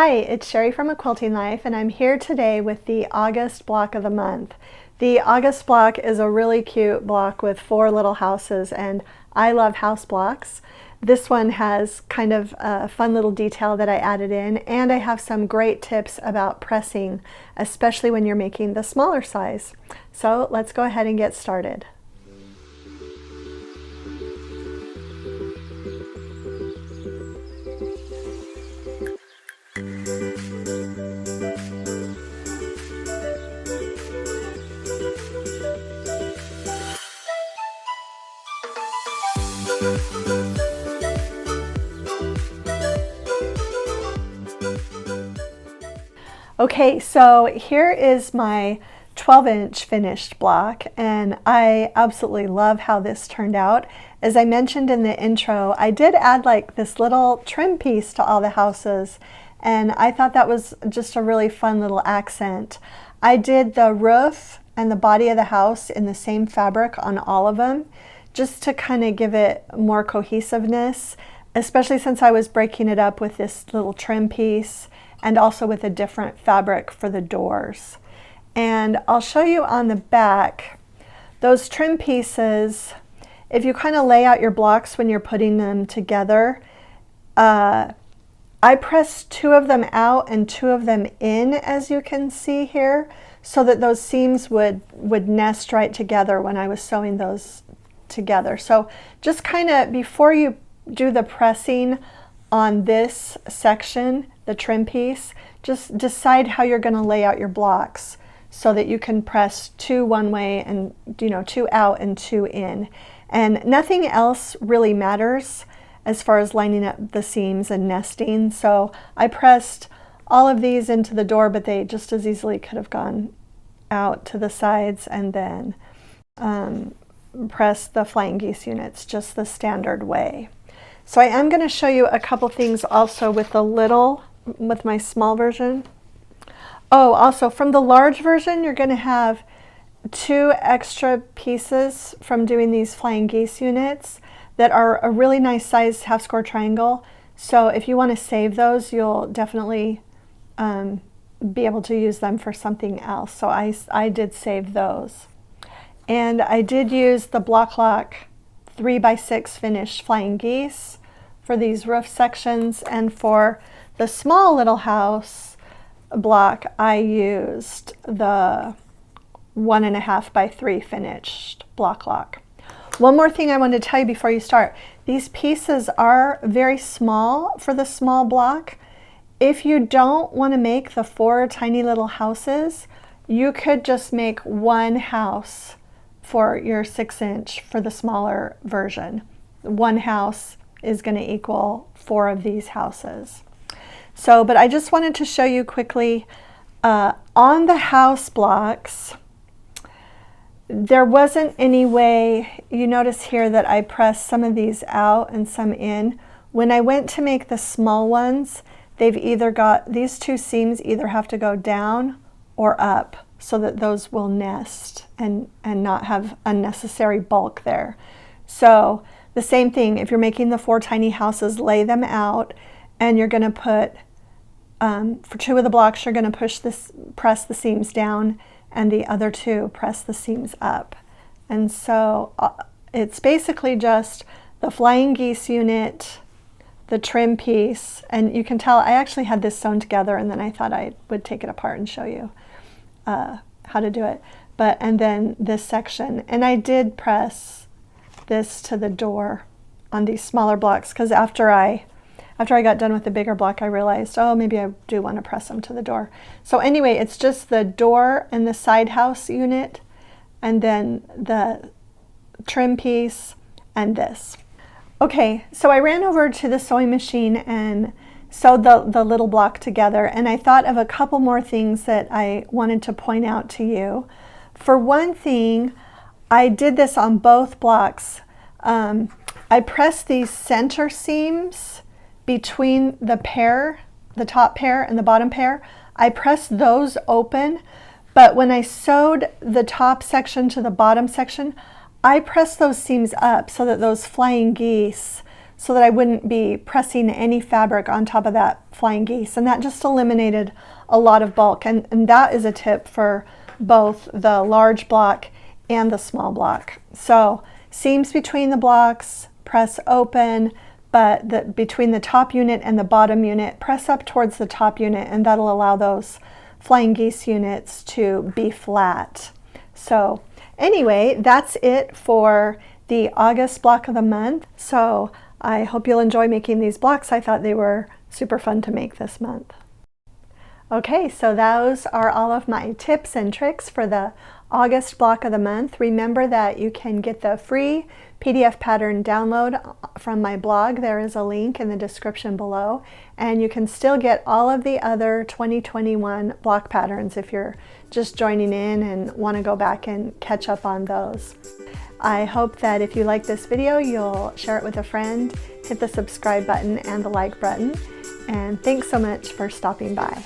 Hi, it's Sherri from A Quilting Life, and I'm here today with the August block of the month. The August block is a really cute block with 4 little houses, and I love house blocks. This one has kind of a fun little detail that I added in, and I have some great tips about pressing, especially when you're making the smaller size. So let's go ahead and get started. Okay, so here is my 12-inch finished block, and I absolutely love how this turned out. As I mentioned in the intro, I did add like this little trim piece to all the houses, and I thought that was just a really fun little accent. I did the roof and the body of the house in the same fabric on all of them, just to kind of give it more cohesiveness, especially since I was breaking it up with this little trim piece and also with a different fabric for the doors. And I'll show you on the back, those trim pieces, if you kind of lay out your blocks when you're putting them together, I pressed 2 of them out and 2 of them in, as you can see here, so that those seams would nest right together when I was sewing those together. So just kind of before you do the pressing on this section, the trim piece, just decide how you're going to lay out your blocks so that you can press 2 one way and 2 out and 2 in. And nothing else really matters as far as lining up the seams and nesting. So I pressed all of these into the door, but they just as easily could have gone out to the sides, and then press the flying geese units just the standard way. So I am going to show you a couple things also with my small version. Oh, also from the large version, you're going to have 2 extra pieces from doing these flying geese units that are a really nice size half square triangle. So if you want to save those, you'll definitely be able to use them for something else. So I did save those. And I did use the Block Lock 3x6 finished flying geese for these roof sections, and for the small little house block I used the 1.5x3 finished Block Lock. One more thing I want to tell you before you start. These pieces are very small for the small block. If you don't want to make the 4 tiny little houses, you could just make 1 house for your 6-inch for the smaller version. 1 house is going to equal 4 of these houses. So, but I just wanted to show you quickly on the house blocks, there wasn't any way. You notice here that I pressed some of these out and some in. When I went to make the small ones, they've either got, these 2 seams either have to go down or up, so that those will nest and not have unnecessary bulk there. So the same thing, if you're making the 4 tiny houses, lay them out, and you're going to put, for 2 of the blocks, you're going to press the seams down, and the other 2 press the seams up. And so it's basically just the flying geese unit, the trim piece, and you can tell I actually had this sewn together, and then I thought I would take it apart and show you how to do it. And then this section, and I did press this to the door on these smaller blocks, because after I got done with the bigger block, I realized, oh, maybe I do want to press them to the door. So anyway, it's just the door and the side house unit, and then the trim piece and this. Okay, so I ran over to the sewing machine and sewed the little block together, and I thought of a couple more things that I wanted to point out to you. For one thing, I did this on both blocks. I pressed these center seams between the pair, the top pair and the bottom pair. I pressed those open, but when I sewed the top section to the bottom section, I pressed those seams up so that those flying geese so that I wouldn't be pressing any fabric on top of that flying geese. And that just eliminated a lot of bulk. And that is a tip for both the large block and the small block. So seams between the blocks, press open, but between the top unit and the bottom unit, press up towards the top unit, and that'll allow those flying geese units to be flat. So anyway, that's it for the August block of the month. So I hope you'll enjoy making these blocks. I thought they were super fun to make this month. Okay, so those are all of my tips and tricks for the August block of the month. Remember that you can get the free PDF pattern download from my blog. There is a link in the description below, and you can still get all of the other 2021 block patterns if you're just joining in and want to go back and catch up on those. I hope that if you like this video, you'll share it with a friend, hit the subscribe button and the like button, and thanks so much for stopping by.